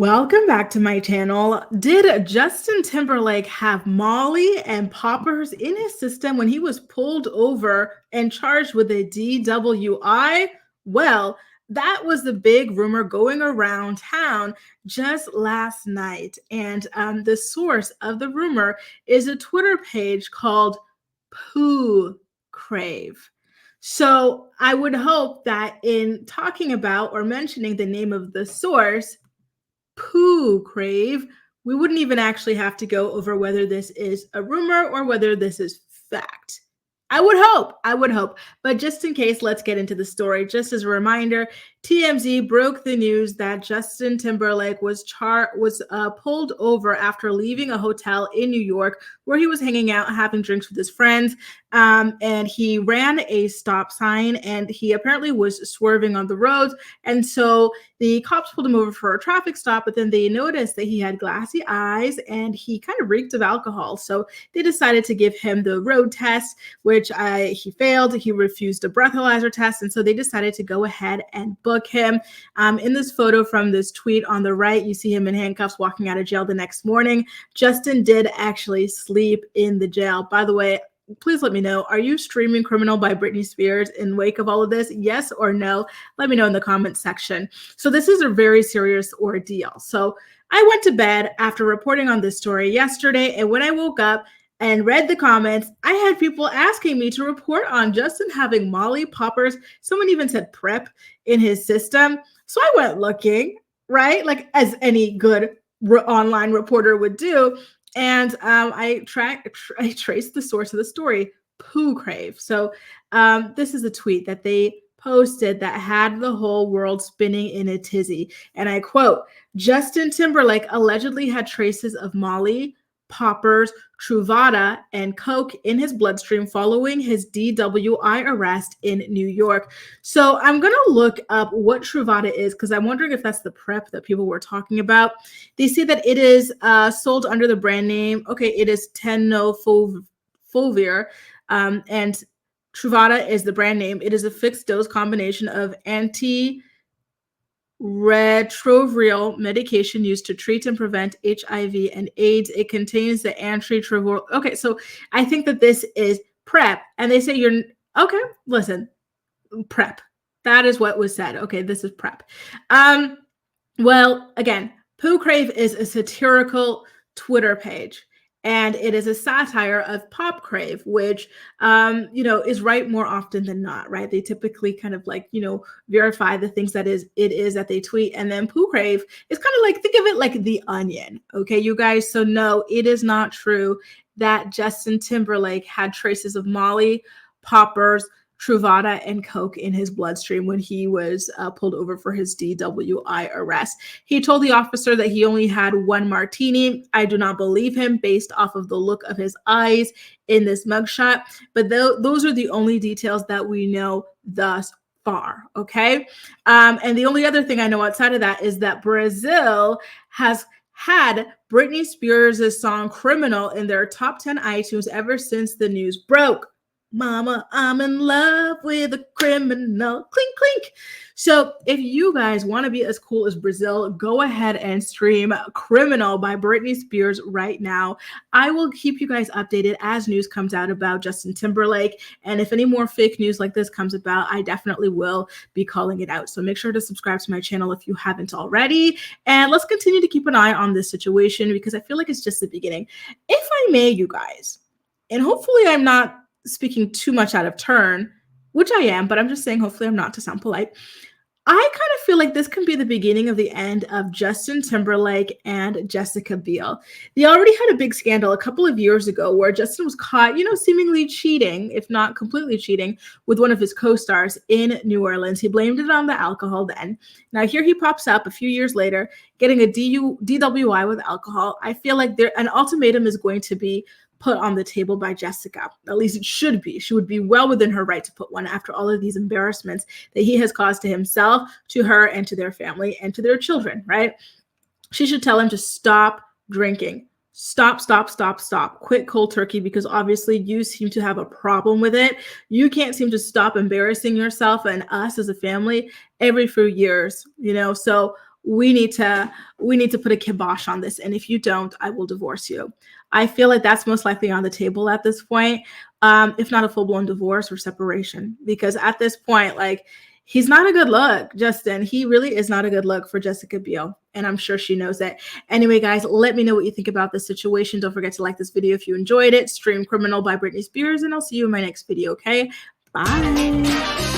Welcome back to my channel. Did Justin Timberlake have Molly and poppers in his system when he was pulled over and charged with a DWI? Well, that was the big rumor going around town just last night. And the source of the rumor is a Twitter page called Pooh Crave. So I would hope that in talking about or mentioning the name of the source, Pooh Crave, we wouldn't even actually have to go over whether this is a rumor or whether this is fact. I would hope. But just in case, let's get into the story. Just as a reminder, TMZ broke the news that Justin Timberlake was pulled over after leaving a hotel in New York where he was hanging out, having drinks with his friends. And he ran a stop sign and he apparently was swerving on the roads. And so the cops pulled him over for a traffic stop, but then they noticed that he had glassy eyes and he kind of reeked of alcohol. So they decided to give him the road test, which he failed. He refused a breathalyzer test. And so they decided to go ahead and book him. In this photo from this tweet on the right, you see him in handcuffs walking out of jail the next morning. Justin did actually sleep in the jail. By the way, please let me know, are you streaming Criminal by Britney Spears in wake of all of this? Yes or no? Let me know in the comments section. So this is a very serious ordeal. So I went to bed after reporting on this story yesterday, and when I woke up and read the comments, I had people asking me to report on Justin having Molly poppers. Someone even said prep in his system. So I went looking, right? Like as any good online reporter would do. And I traced the source of the story, Pooh Crave. So this is a tweet that they posted that had the whole world spinning in a tizzy. And I quote, Justin Timberlake allegedly had traces of Molly, poppers, Truvada, and coke in his bloodstream following his DWI arrest in New York. So I'm going to look up what Truvada is because I'm wondering if that's the prep that people were talking about. They say that it is sold under the brand name. Okay, it is tenofovir, and Truvada is the brand name. It is a fixed dose combination of antiretroviral medication used to treat and prevent HIV and AIDS. It contains the antiretroviral. Okay, so I think that this is PrEP, and they say you're okay. Listen, PrEP. That is what was said. Okay, this is PrEP. Well, again, Pooh Crave is a satirical Twitter page. And it is a satire of Pop Crave, which, is right more often than not, right? They typically kind of like, verify the things that it is that they tweet. And then Pooh Crave is kind of like, think of it like The Onion. Okay, you guys. So no, it is not true that Justin Timberlake had traces of Molly, poppers, Truvada, and coke in his bloodstream when he was pulled over for his DWI arrest. He told the officer that he only had one martini. I do not believe him based off of the look of his eyes in this mugshot, but those are the only details that we know thus far, okay? And the only other thing I know outside of that is that Brazil has had Britney Spears' song Criminal in their top 10 iTunes ever since the news broke. Mama, I'm in love with a criminal. Clink, clink. So if you guys want to be as cool as Brazil, go ahead and stream Criminal by Britney Spears right now. I will keep you guys updated as news comes out about Justin Timberlake. And if any more fake news like this comes about, I definitely will be calling it out. So make sure to subscribe to my channel if you haven't already. And let's continue to keep an eye on this situation because I feel like it's just the beginning. If I may, you guys, and hopefully I'm not speaking too much out of turn, which I am, but I'm just saying hopefully I'm not to sound polite. I kind of feel like this can be the beginning of the end of Justin Timberlake and Jessica Biel. They already had a big scandal a couple of years ago where Justin was caught, seemingly cheating, if not completely cheating, with one of his co-stars in New Orleans. He blamed it on the alcohol then. Now here he pops up a few years later, getting a DWI with alcohol. I feel like an ultimatum is going to be put on the table by Jessica. At least it should be. She would be well within her right to put one after all of these embarrassments that he has caused to himself, to her, and to their family, and to their children, right? She should tell him to stop drinking. Stop. Quit cold turkey, because obviously you seem to have a problem with it. You can't seem to stop embarrassing yourself and us as a family every few years, So we need to put a kibosh on this. And if you don't, I will divorce you. I feel like that's most likely on the table at this point, if not a full-blown divorce or separation. Because at this point, like, he's not a good look, Justin. He really is not a good look for Jessica Biel. And I'm sure she knows that. Anyway, guys, let me know what you think about this situation. Don't forget to like this video if you enjoyed it. Stream Criminal by Britney Spears, and I'll see you in my next video, okay? Bye.